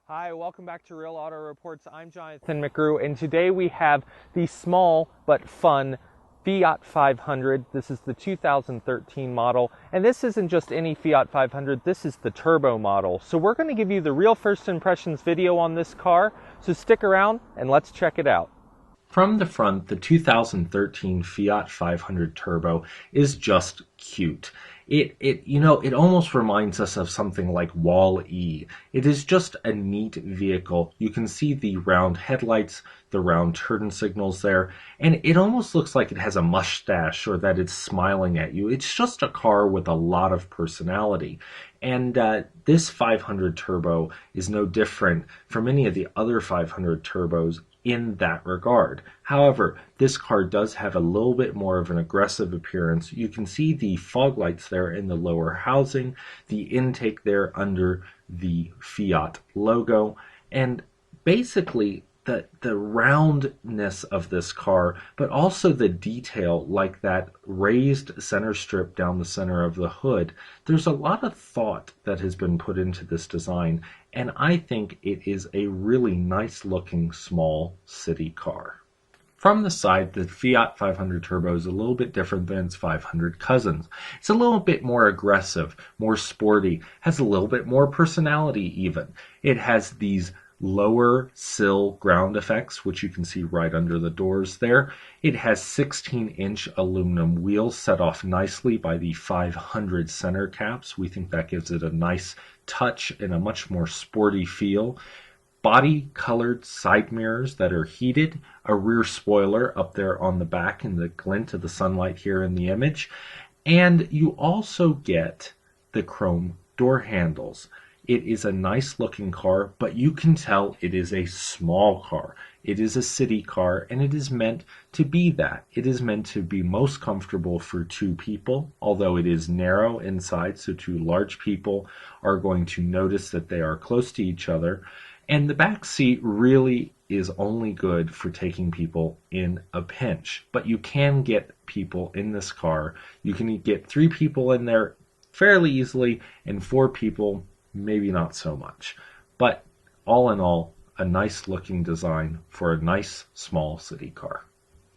Hi, welcome back to Real Auto Reports. I'm Jonathan McGrew, and today we have the small but fun Fiat 500. This is the 2013 model, and this isn't just any Fiat 500, this is the turbo model. So we're going to give you the real first impressions video on this car, so stick around and let's check it out. From the front, the 2013 Fiat 500 Turbo is just cute. It almost reminds us of something like Wall-E. It is just a neat vehicle. You can see the round headlights, the round turn signals there, and it almost looks like it has a mustache or that it's smiling at you. It's just a car with a lot of personality. And this 500 Turbo is no different from any of the other 500 Turbos in that regard. However, this car does have a little bit more of an aggressive appearance. You can see the fog lights there in the lower housing, the intake there under the Fiat logo, and basically the roundness of this car, but also the detail, like that raised center strip down the center of the hood. There's a lot of thought that has been put into this design, and I think it is a really nice looking small city car. From the side, the Fiat 500 Turbo is a little bit different than its 500 cousins. It's a little bit more aggressive, more sporty, has a little bit more personality even. It has these lower sill ground effects, which you can see right under the doors there. It has 16-inch aluminum wheels set off nicely by the 500 center caps. We think that gives it a nice touch and a much more sporty feel. Body colored side mirrors that are heated, a rear spoiler up there on the back in the glint of the sunlight here in the image, and you also get the chrome door handles. It is a nice looking car, but you can tell it is a small car. It is a city car, and it is meant to be that. It is meant to be most comfortable for two people, although it is narrow inside, so two large people are going to notice that they are close to each other. And the back seat really is only good for taking people in a pinch. But you can get people in this car. You can get 3 people in there fairly easily, and 4 people maybe not so much. But all in all, a nice looking design for a nice small city car.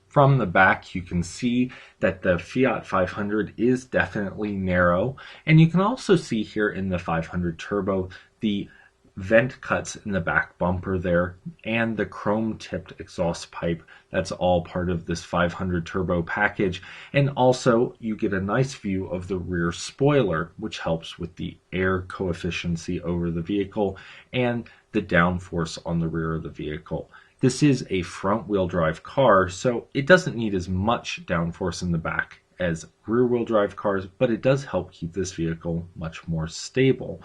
From the back, you can see that the Fiat 500 is definitely narrow, and you can also see here in the 500 Turbo the vent cuts in the back bumper there and the chrome tipped exhaust pipe. That's all part of this 500 Turbo package. And also you get a nice view of the rear spoiler, which helps with the air coefficient over the vehicle and the downforce on the rear of the vehicle. This is a front wheel drive car, so it doesn't need as much downforce in the back as rear wheel drive cars, but it does help keep this vehicle much more stable.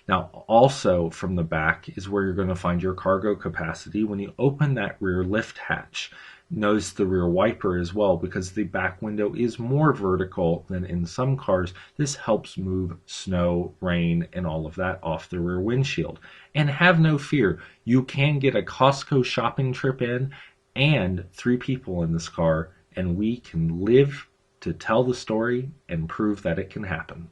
Now, also from the back is where you're going to find your cargo capacity when you open that rear lift hatch. Notice the rear wiper as well, because the back window is more vertical than in some cars. This helps move snow, rain, and all of that off the rear windshield. And have no fear, you can get a Costco shopping trip in and 3 people in this car, and we can live to tell the story and prove that it can happen.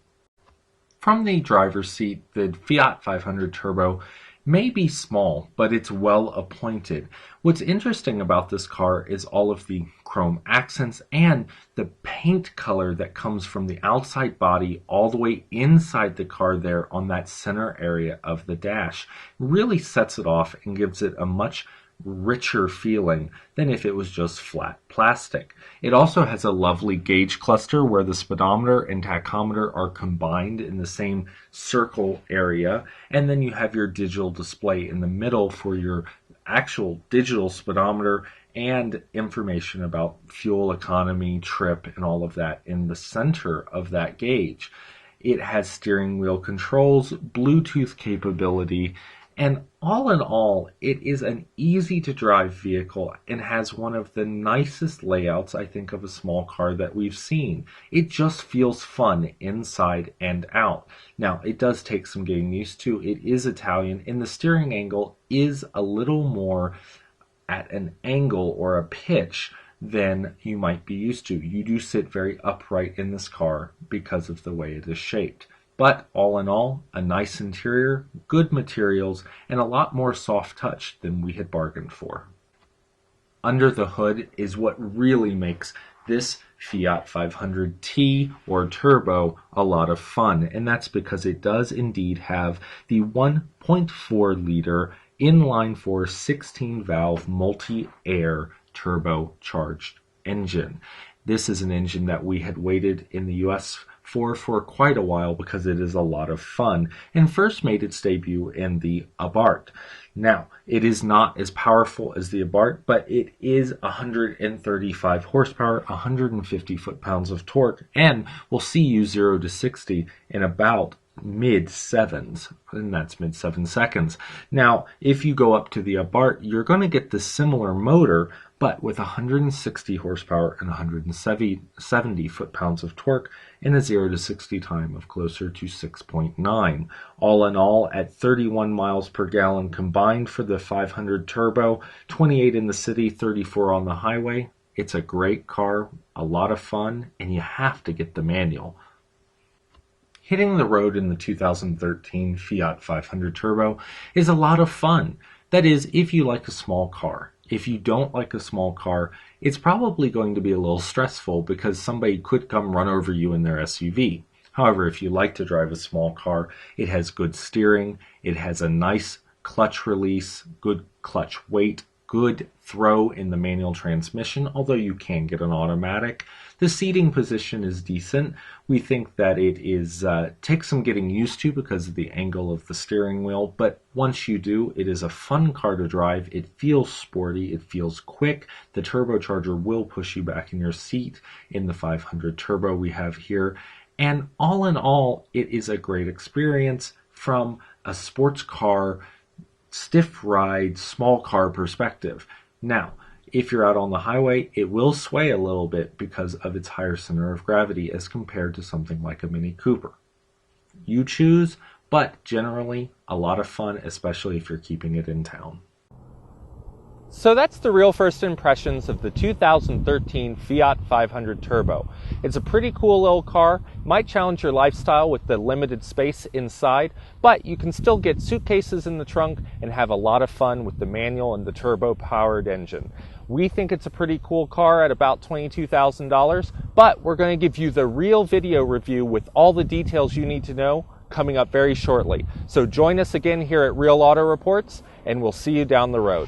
From the driver's seat, the Fiat 500 Turbo may be small, but it's well appointed. What's interesting about this car is all of the chrome accents and the paint color that comes from the outside body all the way inside the car there on that center area of the dash. Really sets it off and gives it a much richer feeling than if it was just flat plastic. It also has a lovely gauge cluster where the speedometer and tachometer are combined in the same circle area, and then you have your digital display in the middle for your actual digital speedometer and information about fuel economy, trip, and all of that in the center of that gauge. It has steering wheel controls, Bluetooth capability, and all in all, it is an easy to drive vehicle and has one of the nicest layouts, I think, of a small car that we've seen. It just feels fun inside and out. Now, it does take some getting used to. It is Italian, and the steering angle is a little more at an angle or a pitch than you might be used to. You do sit very upright in this car because of the way it is shaped. But all in all, a nice interior, good materials, and a lot more soft touch than we had bargained for. Under the hood is what really makes this Fiat 500T or Turbo a lot of fun, and that's because it does indeed have the 1.4 liter inline 4 16 valve multi-air turbocharged engine. This is an engine that we had waited in the US for quite a while because it is a lot of fun, and first made its debut in the Abarth. Now, it is not as powerful as the Abarth, but it is 135 horsepower, 150 foot-pounds of torque, and will see you 0 to 60 in about mid-sevens, and that's mid-7 seconds. Now, if you go up to the Abarth, you're going to get the similar motor, but with 160 horsepower and 170 foot-pounds of torque and a 0 to 60 time of closer to 6.9. All in all, at 31 miles per gallon combined for the 500 Turbo, 28 in the city, 34 on the highway, it's a great car, a lot of fun, and you have to get the manual. Hitting the road in the 2013 Fiat 500 Turbo is a lot of fun. That is, if you like a small car. If you don't like a small car, it's probably going to be a little stressful because somebody could come run over you in their SUV. However, if you like to drive a small car, it has good steering, it has a nice clutch release, good clutch weight, good throw in the manual transmission, although you can get an automatic. The seating position is decent. We think that it is takes some getting used to because of the angle of the steering wheel, but once you do, it is a fun car to drive. It feels sporty, it feels quick. The turbocharger will push you back in your seat in the 500 Turbo we have here. And all in all, it is a great experience from a sports car, stiff ride, small car perspective. Now, if you're out on the highway, it will sway a little bit because of its higher center of gravity as compared to something like a Mini Cooper. You choose, but generally a lot of fun, especially if you're keeping it in town. So that's the real first impressions of the 2013 Fiat 500 Turbo. It's a pretty cool little car, might challenge your lifestyle with the limited space inside, but you can still get suitcases in the trunk and have a lot of fun with the manual and the turbo-powered engine. We think it's a pretty cool car at about $22,000, but we're going to give you the real video review with all the details you need to know coming up very shortly. So join us again here at Real Auto Reports, and we'll see you down the road.